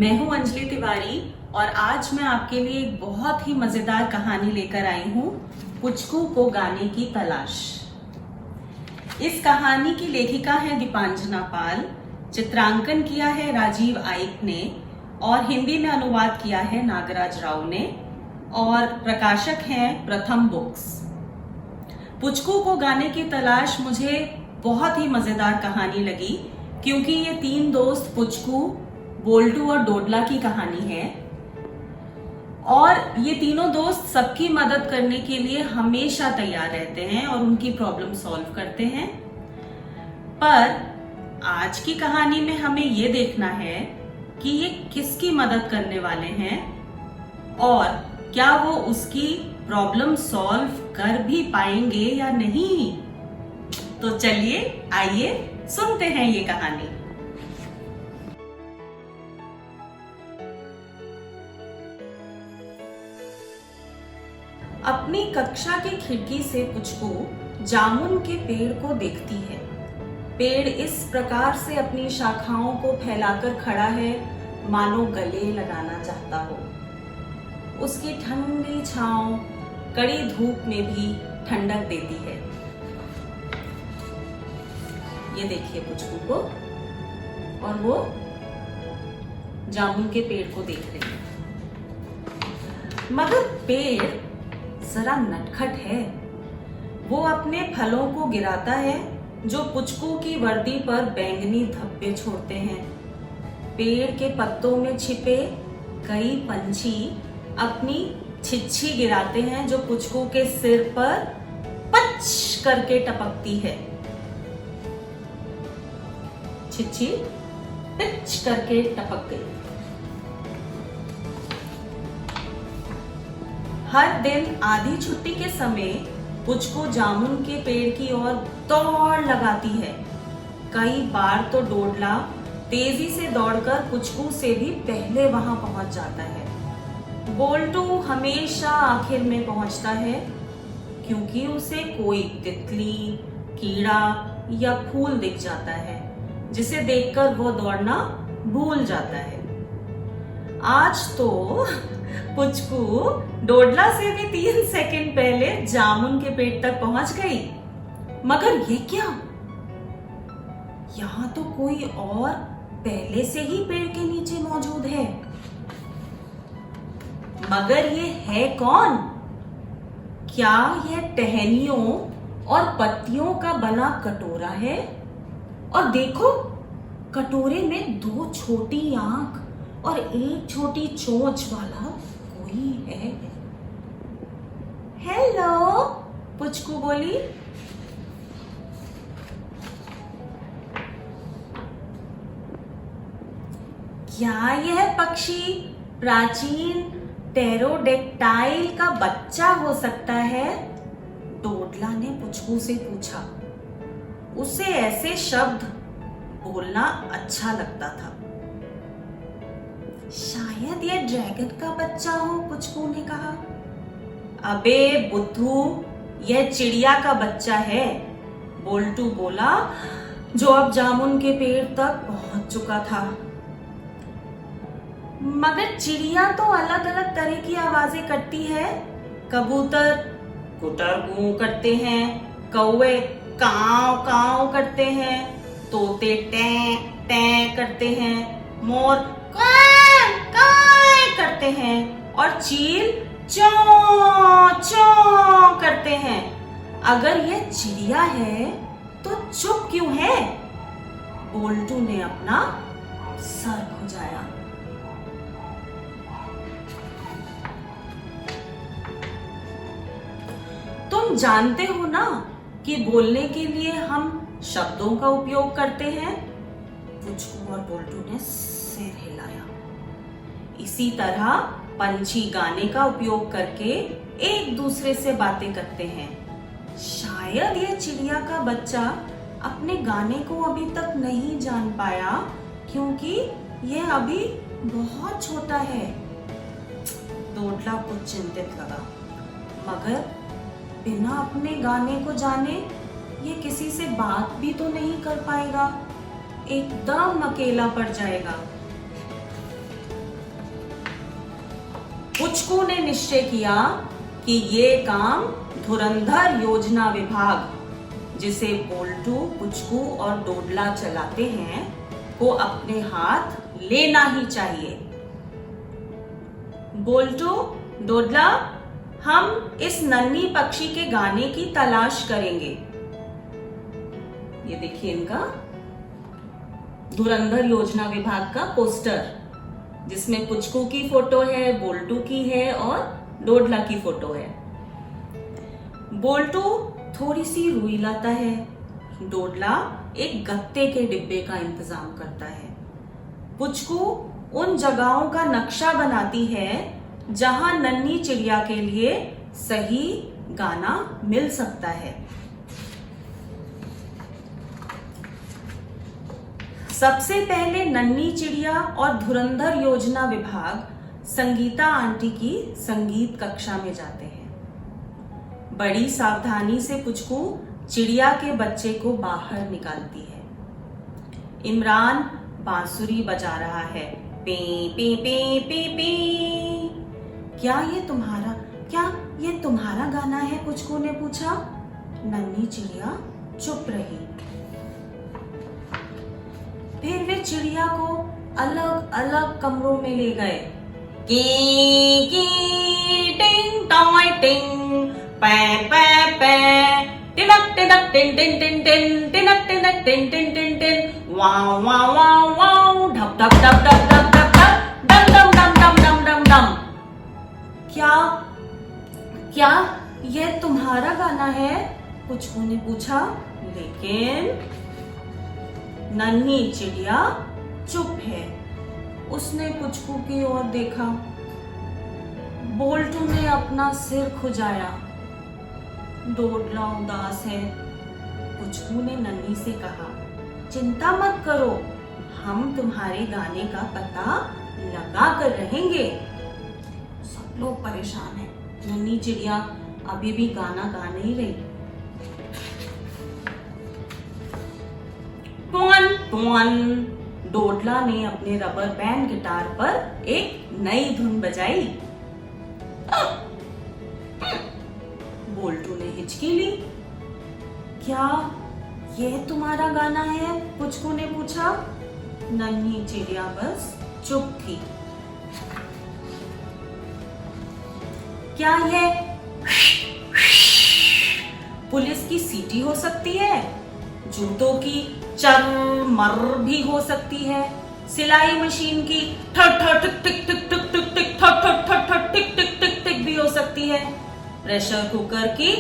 मैं हूं अंजलि तिवारी और आज मैं आपके लिए एक बहुत ही मजेदार कहानी लेकर आई हूं, पुचकू को गाने की तलाश। इस कहानी की लेखिका है दीपांजना पाल, चित्रांकन किया है राजीव आइक ने और हिंदी में अनुवाद किया है नागराज राव ने और प्रकाशक हैं प्रथम बुक्स। पुचकू को गाने की तलाश मुझे बहुत ही मजेदार कहानी लगी क्योंकि ये तीन दोस्त पुचकू, बोल्टू और डोडला की कहानी है और ये तीनों दोस्त सबकी मदद करने के लिए हमेशा तैयार रहते हैं और उनकी प्रॉब्लम सॉल्व करते हैं। पर आज की कहानी में हमें ये देखना है कि ये किसकी मदद करने वाले हैं और क्या वो उसकी प्रॉब्लम सॉल्व कर भी पाएंगे या नहीं। तो चलिए आइए सुनते हैं ये कहानी। अपनी कक्षा की खिड़की से पुचकू जामुन के पेड़ को देखती है। पेड़ इस प्रकार से अपनी शाखाओं को फैलाकर खड़ा है मानो गले लगाना चाहता हो। उसकी ठंडी छांव कड़ी धूप में भी ठंडक देती है। ये देखिए पुचकू को, और वो जामुन के पेड़ को देख रही है। मगर पेड़ जरा नटखट है। वो अपने फलों को गिराता है जो पुचकू की वर्दी पर बैंगनी धब्बे छोड़ते हैं। पेड़ के पत्तों में छिपे कई पंछी अपनी छिछी गिराते हैं जो पुचकू के सिर पर पच करके टपकती है। छिछी पिच करके टपक गई। हर दिन आधी छुट्टी के समय पुचकू जामुन के पेड़ की ओर दौड़ लगाती है। कई बार तो डोडला तेजी से दौड़कर पुचकू से भी पहले वहां पहुंच जाता है। बोल्टू हमेशा आखिर में पहुंचता है क्योंकि उसे कोई तितली, कीड़ा या फूल दिख जाता है जिसे देखकर वो दौड़ना भूल जाता है। आज तो पुचकू डोडला से भी 3 सेकंड पहले जामुन के पेड़ तक पहुंच गई। मगर ये क्या? यहां तो कोई और पहले से ही पेड़ के नीचे मौजूद है। मगर ये है कौन? क्या यह टहनियों और पत्तियों का बना कटोरा है? और देखो, कटोरे में 2 छोटी आंख और 1 छोटी चोंच वाला कोई है। हेलो, पुचकू बोली। क्या यह पक्षी प्राचीन टेरोडेक्टाइल का बच्चा हो सकता है? डोडला ने पुचकू से पूछा। उसे ऐसे शब्द बोलना अच्छा लगता था। शायद यह ड्रैगन का बच्चा हो, पुचकू ने कहा। अबे बुद्धू, यह चिड़िया का बच्चा है, बोल्टू बोला, जो अब जामुन के पेड़ तक पहुंच चुका था। मगर चिड़िया तो अलग अलग तरह की आवाजें करती है। कबूतर कुटर गूं करते हैं, कौवे काव काव करते हैं, तोते टें टें करते हैं, मोर काय काय करते हैं और चील चौं चौं करते हैं। अगर ये चिड़िया है तो चुप क्यों है? बोल्टू ने अपना सर खुजाया। तुम जानते हो ना कि बोलने के लिए हम शब्दों का उपयोग करते हैं? पुचकू और बोल्टू ने सिर हिलाया। इसी तरह पंछी गाने का उपयोग करके एक दूसरे से बातें करते हैं। शायद यह चिड़िया का बच्चा अपने गाने को अभी तक नहीं जान पाया क्योंकि यह अभी बहुत छोटा है। डोडला कुछ चिंतित लगा। मगर बिना अपने गाने को जाने ये किसी से बात भी तो नहीं कर पाएगा, एकदम अकेला पड़ जाएगा। पुचकू ने निश्चय किया कि ये काम धुरंधर योजना विभाग, जिसे बोल्टू, पुचकू और डोडला चलाते हैं, को अपने हाथ लेना ही चाहिए। बोल्टू, डोडला, हम इस नन्ही पक्षी के गाने की तलाश करेंगे। ये देखिए इनका धुरंधर योजना विभाग का पोस्टर, जिसमें पुचकू की फोटो है, बोल्टू की है और डोडला की फोटो है। बोल्टू थोड़ी सी रुई लाता है, डोडला एक गत्ते के डिब्बे का इंतजाम करता है, पुचकू उन जगहों का नक्शा बनाती है जहां नन्ही चिड़िया के लिए सही गाना मिल सकता है। सबसे पहले नन्ही चिड़िया और धुरंधर योजना विभाग संगीता आंटी की संगीत कक्षा में जाते हैं। बड़ी सावधानी से पुचकू चिड़िया के बच्चे को बाहर निकालती है। इमरान बांसुरी बजा रहा है, P P P P P. क्या ये तुम्हारा गाना है? पुचकू ने पूछा। नन्ही चिड़िया चुप रही। फिर वे चिड़िया को अलग अलग कमरों में ले गए। की टिंग टॉय टिंग, पै पै पै, टिनक टिनक टिन टिन टिन टिन, टिनक टिनक टिन टिन टिन टिन, वाव वाव वाव वाव, ढप ढप ढप ढप ढप ढप ढप, डम डम डम डम डम डम डम। क्या ये तुम्हारा गाना है? पुचकू ने पूछा। लेकिन नन्ही चिड़िया चुप है। उसने पुचकू की ओर देखा। बोल्टू ने अपना सिर खुजाया। डोडला उदास है। पुचकू ने नन्ही से कहा, चिंता मत करो, हम तुम्हारे गाने का पता लगा कर रहेंगे। सब लोग परेशान हैं। नन्ही चिड़िया अभी भी गाना गा नहीं रही। पुआन पुआन, डोडला ने अपने रबर बैंड गिटार पर एक नई धुन बजाई। बोल्टू ने हिचकी ली। क्या यह तुम्हारा गाना है? पुचकू ने पूछा। नन्ही चिड़िया बस चुप थी। क्या यह पुलिस की सीटी हो सकती है? जूतों की चरमर भी हो सकती है। सिलाई मशीन की ठट ठट टिक टिक टिक टिक टिक टिक ठट ठट ठट ठट टिक टिक टिक टिक भी हो सकती है। प्रेशर कुकर की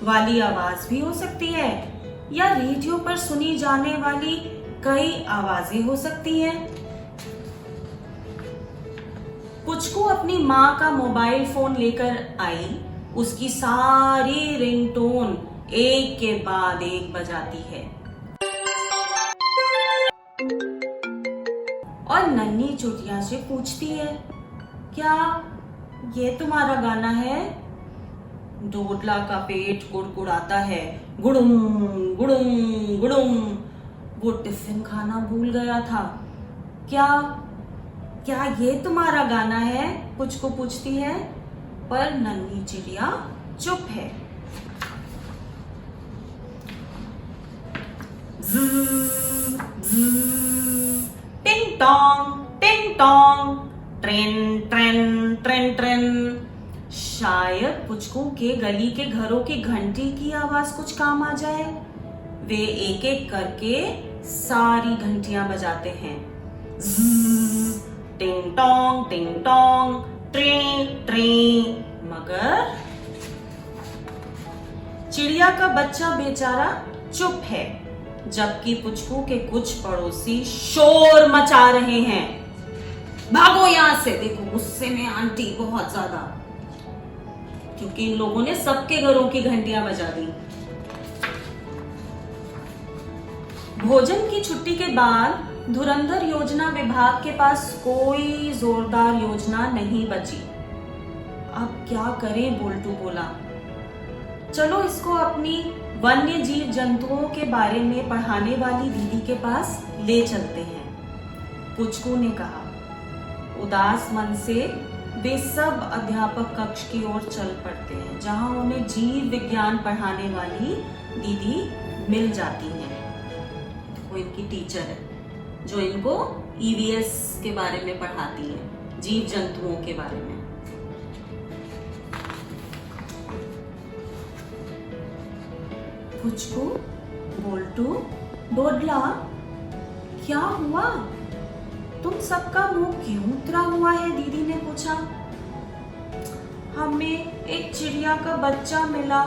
वाली आवाज भी हो सकती है, या रेडियो पर सुनी जाने वाली कई आवाजें हो सकती हैं। पुचकू अपनी माँ का मोबाइल फोन लेकर आई। उसकी सारी रिंगटोन एक के बाद एक बजाती है और नन्ही चिड़िया से पूछती है, क्या ये तुम्हारा गाना है? डोडला का पेट कुड़कुड़ाता है। गुड़ुम गुड़ुम गुड़ुम। वो टिफिन खाना भूल गया था। क्या ये तुम्हारा गाना है? पुचकू पूछती है, पर नन्ही चिड़िया चुप है। टिंग Tong, train train train train. शायद पुचकू के गली के घरों की घंटी की आवाज कुछ काम आ जाए। वे एक एक करके सारी घंटियां बजाते हैं। टिंग टोंग, ट्रेन ट्रेन। मगर चिड़िया का बच्चा बेचारा चुप है, जबकि पुचकू के कुछ पड़ोसी शोर मचा रहे हैं। भागो यहां से, देखो गुस्से में आंटी बहुत ज्यादा, क्योंकि इन लोगों ने सबके घरों की घंटियां बजा दी। भोजन की छुट्टी के बाद धुरंधर योजना विभाग के पास कोई जोरदार योजना नहीं बची। अब क्या करें? बोल्टू बोला। चलो इसको अपनी वन्य जीव जंतुओं के बारे में पढ़ाने वाली दीदी के पास ले चलते हैं, पुचकू ने कहा। उदास मन से वे सब अध्यापक कक्ष की ओर चल पड़ते हैं, जहां उन्हें जीव विज्ञान पढ़ाने वाली दीदी मिल जाती हैं। वो इनकी टीचर है जो इनको ईवीएस के बारे में पढ़ाती है, जीव जंतुओं के बारे में। पुचकू, बोल्टू, डोडला, क्या हुआ? तुम सबका मुंह क्यों उतरा हुआ है? दीदी ने पूछा। हमें एक चिड़िया का बच्चा मिला,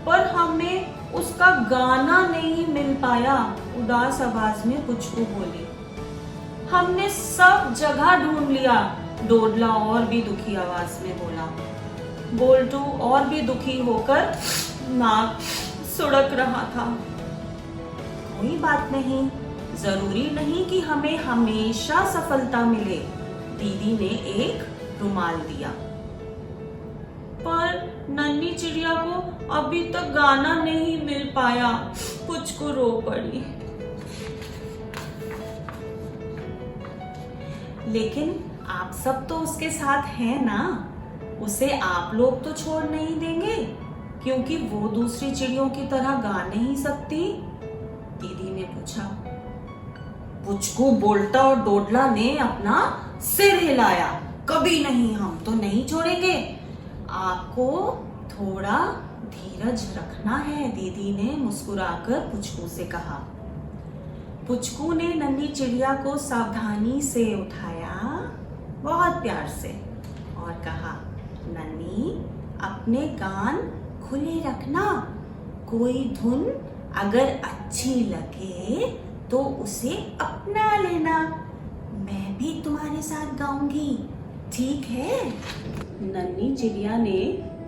पर हमें उसका गाना नहीं मिल पाया, उदास आवाज में पुचकू बोली। हमने सब जगह ढूंढ लिया, डोडला और भी दुखी आवाज में बोला। बोल्टू और भी दुखी होकर नाक सुड़क रहा था। कोई बात नहीं, जरूरी नहीं कि हमें हमेशा सफलता मिले, दीदी ने एक रुमाल दिया। पर नन्ही चिड़िया को अभी तक गाना नहीं मिल पाया, पुचकू रो पड़ी। लेकिन आप सब तो उसके साथ हैं ना, उसे आप लोग तो छोड़ नहीं देंगे, क्योंकि वो दूसरी चिड़ियों की तरह गा नहीं सकती, दीदी ने पूछा। पुचकू, बोल्टा और डोडला ने अपना सिर हिलाया। कभी नहीं, हम तो नहीं छोड़ेंगे। आपको थोड़ा धीरज रखना है, दीदी ने मुस्कुराकर पुचकू से कहा। पुचकू ने नन्ही चिड़िया को सावधानी से उठाया, बहुत प्यार से, और कहा, नन्ही, अपने कान खुले रखना। कोई धुन अगर अच्छी लगे तो उसे अपना लेना। मैं भी तुम्हारे साथ गाऊंगी, ठीक है? नन्ही चिड़िया ने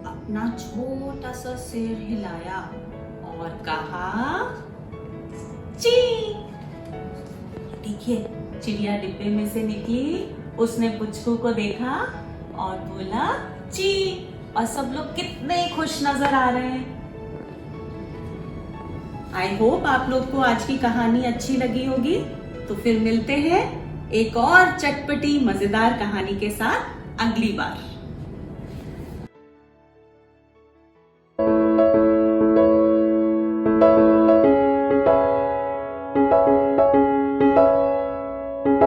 अपना छोटा सा सिर हिलाया और कहा, ची। देखिए, चिड़िया डिब्बे में से निकली, उसने पुचकू को देखा और बोला, ची। और सब लोग कितने खुश नजर आ रहे हैं। आई होप आप लोग को आज की कहानी अच्छी लगी होगी। तो फिर मिलते हैं एक और चटपटी मजेदार कहानी के साथ अगली बार।